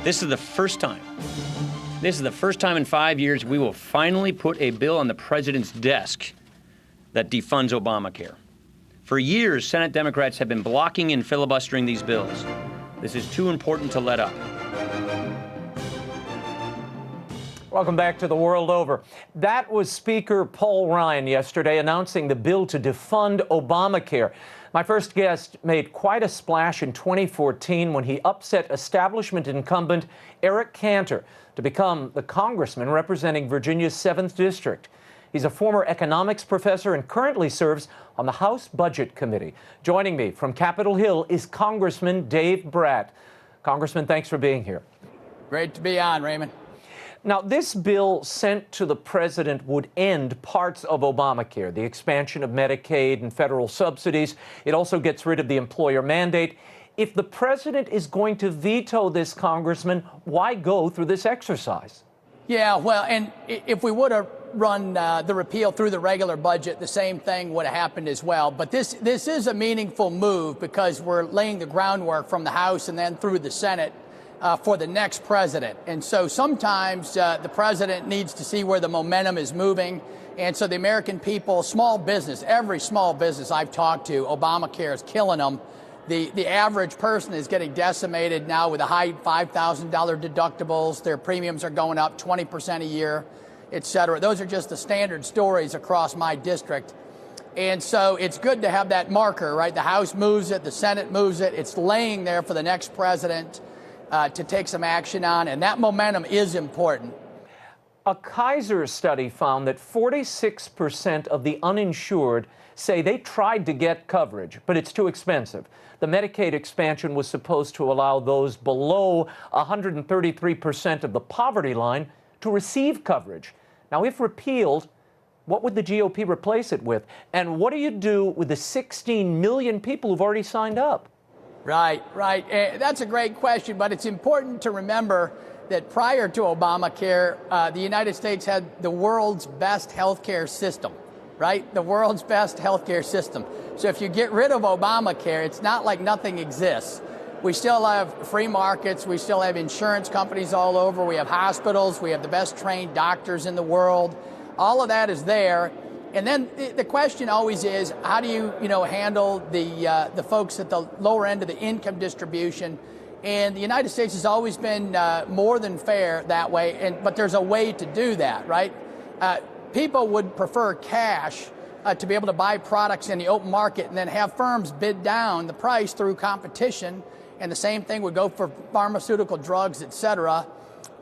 This is the first time. This is the first time in 5 years we will finally put a bill on the president's desk that defunds Obamacare. For years, Senate Democrats have been blocking and filibustering these bills. This is too important to let up. Welcome back to The World Over. That was Speaker Paul Ryan yesterday announcing the bill to defund Obamacare. My first guest made quite a splash in 2014 when he upset establishment incumbent Eric Cantor to become the congressman representing Virginia's 7th District. He's a former economics professor and currently serves on the House Budget Committee. Joining me from Capitol Hill is Congressman DAVID BRAT. Congressman, thanks for being here. Great to be on, Raymond. Now, this bill sent to the president would end parts of Obamacare, the expansion of Medicaid and federal subsidies. It also gets rid of the employer mandate. If the president is going to veto this, Congressman, why go through this exercise? Yeah, well, and if we would have run the repeal through the regular budget, the same thing would have happened as well. But this is a meaningful move because we're laying the groundwork from the House and then through the Senate for the next president. And so sometimes the president needs to see where the momentum is moving. And so the American people, small business, every small business I've talked to, Obamacare is killing them. The average person is getting decimated now with the high $5,000 deductibles. Their premiums are going up 20% a year, et cetera. Those are just the standard stories across my district. And so it's good to have that marker, right? The House moves it, the Senate moves it. It's laying there for the next president to take some action on, and that momentum is important. A Kaiser study found that 46% of the uninsured say they tried to get coverage, but it's too expensive. The Medicaid expansion was supposed to allow those below 133% of the poverty line to receive coverage. Now, if repealed, what would the GOP replace it with? And what do you do with the 16 million people who've already signed up? Right. That's a great question, but it's important to remember that prior to Obamacare, the United States had the world's best healthcare system, right? The world's best healthcare system. So if you get rid of Obamacare, it's not like nothing exists. We still have free markets. We still have insurance companies all over. We have hospitals. We have the best trained doctors in the world. All of that is there. And then the question always is, how do you handle the folks at the lower end of the income distribution? And the United States has always been more than fair that way, but there's a way to do that, right? People would prefer cash to be able to buy products in the open market and then have firms bid down the price through competition. And the same thing would go for pharmaceutical drugs, et cetera.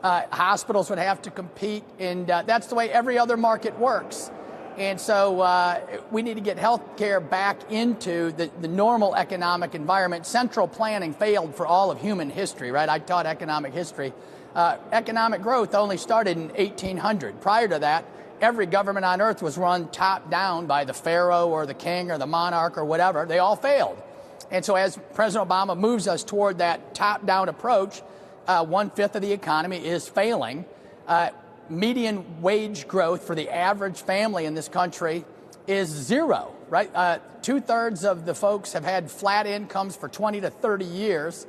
Hospitals would have to compete, and that's the way every other market works. And so we need to get health care back into the normal economic environment. Central planning failed for all of human history, right? I taught economic history. Economic growth only started in 1800. Prior to that, every government on earth was run top down by the pharaoh or the king or the monarch or whatever. They all failed. And so as President Obama moves us toward that top down approach, 1/5 of the economy is failing. Median wage growth for the average family in this country is zero, right? 2/3 of the folks have had flat incomes for 20 to 30 years.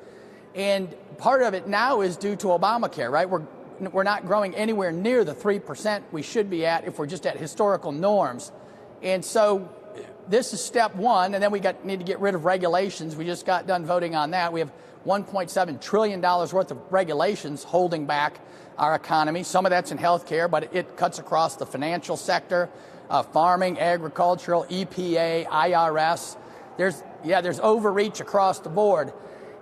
And part of it now is due to Obamacare, right? We're not growing anywhere near the 3% we should be at if we're just at historical norms. And so this is step one, and then we need to get rid of regulations. We just got done voting on that. We have $1.7 trillion worth of regulations holding back our economy. Some of that's in healthcare, but it cuts across the financial sector, farming, agricultural, EPA, IRS. There's overreach across the board.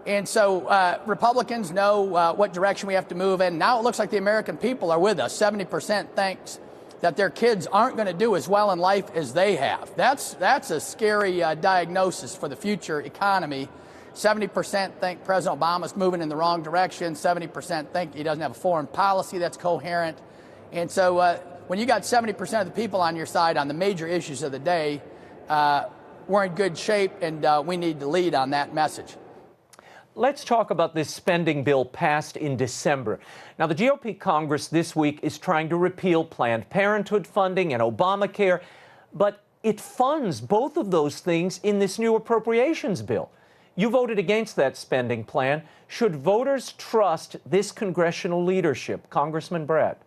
And so Republicans know what direction we have to move in. Now it looks like the American people are with us. 70% thinks that their kids aren't going to do as well in life as they have. That's a scary diagnosis for the future economy. 70% think President Obama's moving in the wrong direction. 70% think he doesn't have a foreign policy that's coherent. And so when you got 70% of the people on your side on the major issues of the day, we're in good shape, and we need to lead on that message. Let's talk about this spending bill passed in December. Now, the GOP Congress this week is trying to repeal Planned Parenthood funding and Obamacare, but it funds both of those things in this new appropriations bill. You voted against that spending plan. Should voters trust this congressional leadership? Congressman Brat.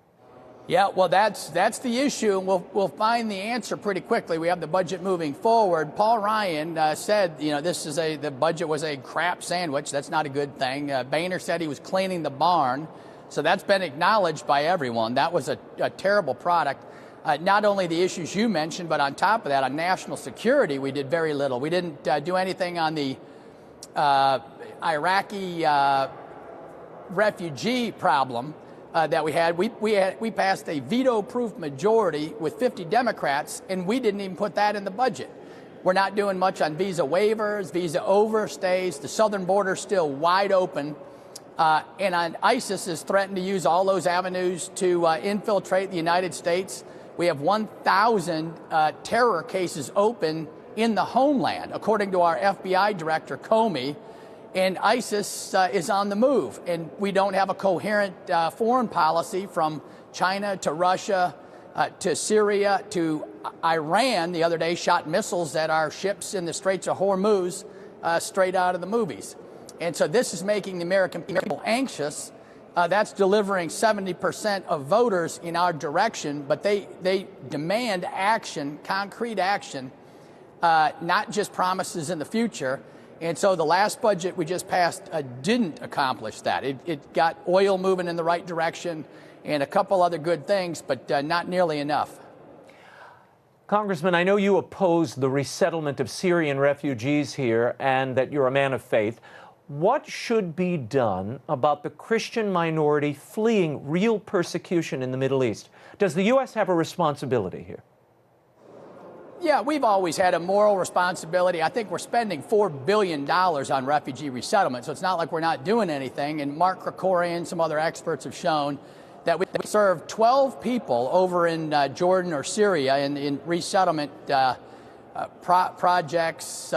Yeah, well, that's the issue, and we'll find the answer pretty quickly. We have the budget moving forward. Paul Ryan said, the budget was a crap sandwich. That's not a good thing. Boehner said he was cleaning the barn, so that's been acknowledged by everyone. That was a terrible product. Not only the issues you mentioned, but on top of that, on national security, we did very little. We didn't do anything on the Iraqi refugee problem that we had. We passed a veto-proof majority with 50 Democrats, and we didn't even put that in the budget. We're not doing much on visa waivers, visa overstays. The southern border's still wide open. And on ISIS has threatened to use all those avenues to infiltrate the United States. We have 1,000 terror cases open in the homeland, according to our FBI director, Comey. And ISIS is on the move, and we don't have a coherent foreign policy from China to Russia to Syria to Iran. The other day shot missiles at our ships in the Straits of Hormuz straight out of the movies. And so this is making the American people anxious. That's delivering 70% of voters in our direction, but they demand action, concrete action, not just promises in the future. And so the last budget we just passed didn't accomplish that. It got oil moving in the right direction and a couple other good things, but not nearly enough. Congressman, I know you oppose the resettlement of Syrian refugees here and that you're a man of faith. What should be done about the Christian minority fleeing real persecution in the Middle East? Does the U.S. have a responsibility here? Yeah, we've always had a moral responsibility. I think we're spending $4 billion on refugee resettlement, so it's not like we're not doing anything. And Mark Krikorian, some other experts have shown that we served 12 people over in Jordan or Syria in resettlement projects,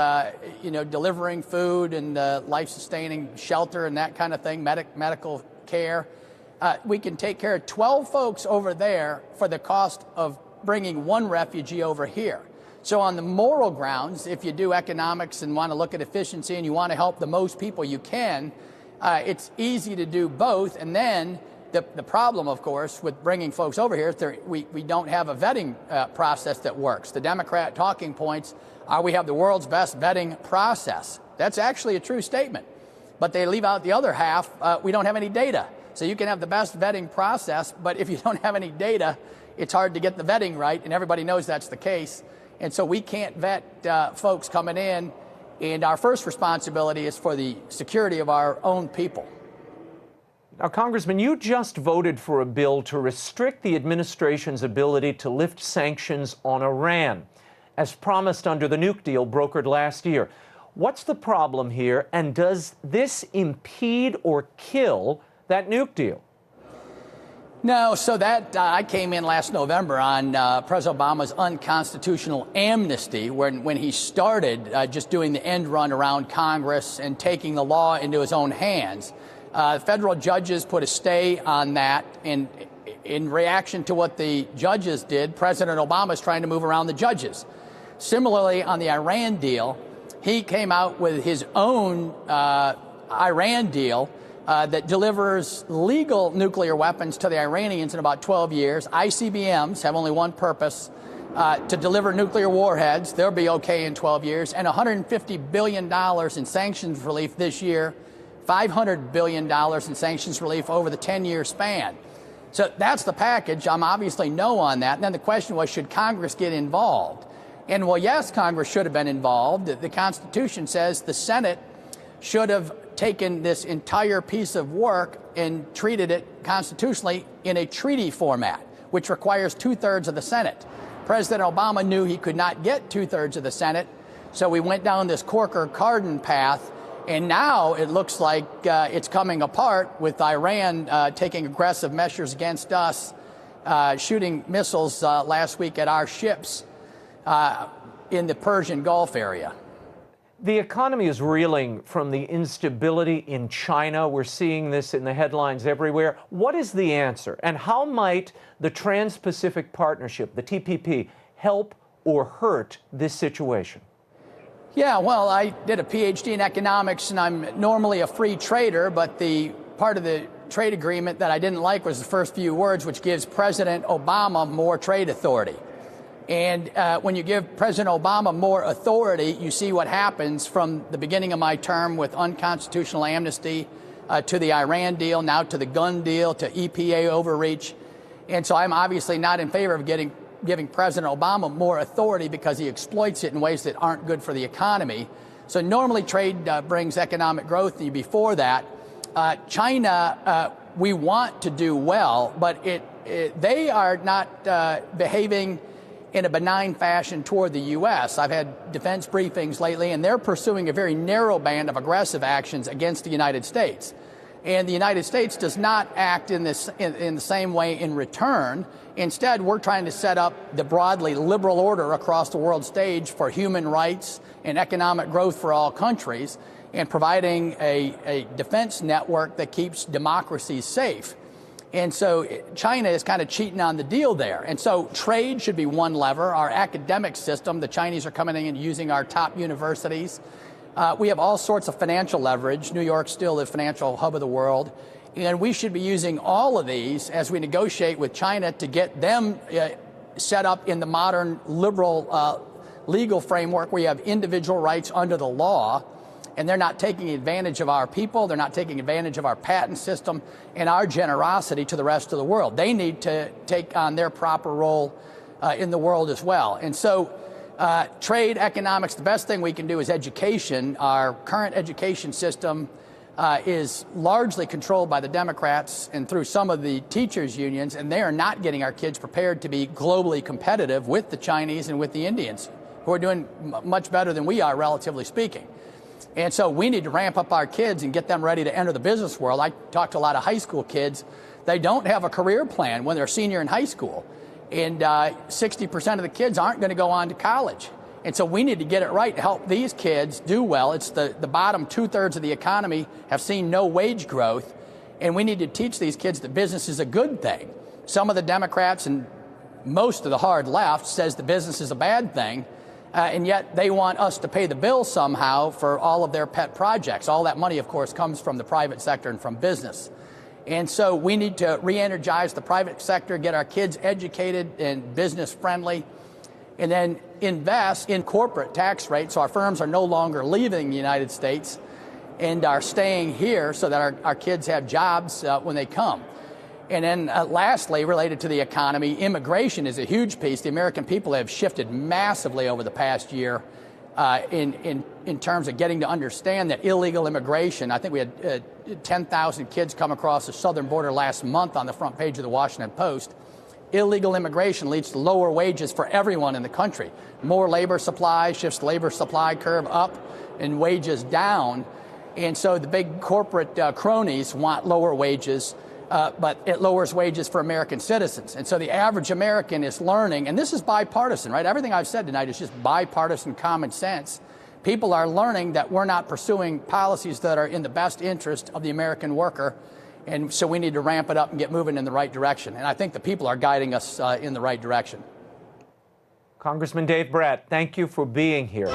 delivering food and life-sustaining shelter and that kind of thing, medical care. We can take care of 12 folks over there for the cost of bringing one refugee over here. So on the moral grounds, if you do economics and want to look at efficiency and you want to help the most people you can, it's easy to do both. And then the problem, of course, with bringing folks over here is we don't have a vetting process that works. The Democrat talking points are we have the world's best vetting process. That's actually a true statement. But they leave out the other half, we don't have any data. So you can have the best vetting process, but if you don't have any data, it's hard to get the vetting right, and everybody knows that's the case. And so we can't vet folks coming in, and our first responsibility is for the security of our own people. Now, Congressman, you just voted for a bill to restrict the administration's ability to lift sanctions on Iran, as promised under the nuke deal brokered last year. What's the problem here, and does this impede or kill that nuke deal? No, so that I came in last November on President Obama's unconstitutional amnesty when he started just doing the end run around Congress and taking the law into his own hands. Federal judges put a stay on that, and in reaction to what the judges did, President Obama is trying to move around the judges. Similarly, on the Iran deal, he came out with his own Iran deal that delivers legal nuclear weapons to the Iranians in about 12 years. ICBMs have only one purpose, to deliver nuclear warheads. They'll be okay in 12 years. And $150 billion in sanctions relief this year, $500 billion in sanctions relief over the 10-year span. So that's the package. I'm obviously no on that. And then the question was, should Congress get involved? And well, yes, Congress should have been involved. The Constitution says the Senate should have taken this entire piece of work and treated it constitutionally in a treaty format, which requires 2/3 of the Senate. President Obama knew he could not get 2/3 of the Senate, so we went down this Corker-Cardin path, and now it looks like it's coming apart with Iran taking aggressive measures against us, shooting missiles last week at our ships in the Persian Gulf area. The economy is reeling from the instability in China. We're seeing this in the headlines everywhere. What is the answer? And how might the Trans-Pacific Partnership, the TPP, help or hurt this situation? Yeah, well, I did a PhD in economics, and I'm normally a free trader, but the part of the trade agreement that I didn't like was the first few words, which gives President Obama more trade authority. And when you give President Obama more authority, you see what happens from the beginning of my term with unconstitutional amnesty to the Iran deal, now to the gun deal, to EPA overreach. And so I'm obviously not in favor of giving President Obama more authority because he exploits it in ways that aren't good for the economy. So normally trade brings economic growth. And before that, China, we want to do well, but they are not behaving in a benign fashion toward the U.S. I've had defense briefings lately, and they're pursuing a very narrow band of aggressive actions against the United States. And the United States does not act in the same way in return. Instead, we're trying to set up the broadly liberal order across the world stage for human rights and economic growth for all countries, and providing a defense network that keeps democracies safe. And so China is kind of cheating on the deal there. And so trade should be one lever. Our academic system, the Chinese are coming in and using our top universities. We have all sorts of financial leverage. New York's still the financial hub of the world. And we should be using all of these as we negotiate with China to get them set up in the modern liberal legal framework where you have individual rights under the law. And they're not taking advantage of our people. They're not taking advantage of our patent system and our generosity to the rest of the world. They need to take on their proper role in the world as well. And so trade, economics, the best thing we can do is education. Our current education system is largely controlled by the Democrats and through some of the teachers' unions, and they are not getting our kids prepared to be globally competitive with the Chinese and with the Indians, who are doing much better than we are, relatively speaking. And so we need to ramp up our kids and get them ready to enter the business world. I talk to a lot of high school kids. They don't have a career plan when they're a senior in high school. And 60% of the kids aren't going to go on to college. And so we need to get it right to help these kids do well. It's the bottom two-thirds of the economy have seen no wage growth. And we need to teach these kids that business is a good thing. Some of the Democrats and most of the hard left says the business is a bad thing. And yet they want us to pay the bill somehow for all of their pet projects. All that money, of course, comes from the private sector and from business. And so we need to re-energize the private sector, get our kids educated and business friendly, and then invest in corporate tax rates so our firms are no longer leaving the United States and are staying here so that our kids have jobs when they come. And then lastly, related to the economy, immigration is a huge piece. The American people have shifted massively over the past year in terms of getting to understand that illegal immigration. I think we had 10,000 kids come across the southern border last month on the front page of the Washington Post. Illegal immigration leads to lower wages for everyone in the country. More labor supply shifts the labor supply curve up and wages down. And so the big corporate cronies want lower wages. But it lowers wages for American citizens. And so the average American is learning, and this is bipartisan, right? Everything I've said tonight is just bipartisan common sense. People are learning that we're not pursuing policies that are in the best interest of the American worker. And so we need to ramp it up and get moving in the right direction. And I think the people are guiding us in the right direction. Congressman DAVID BRAT, thank you for being here.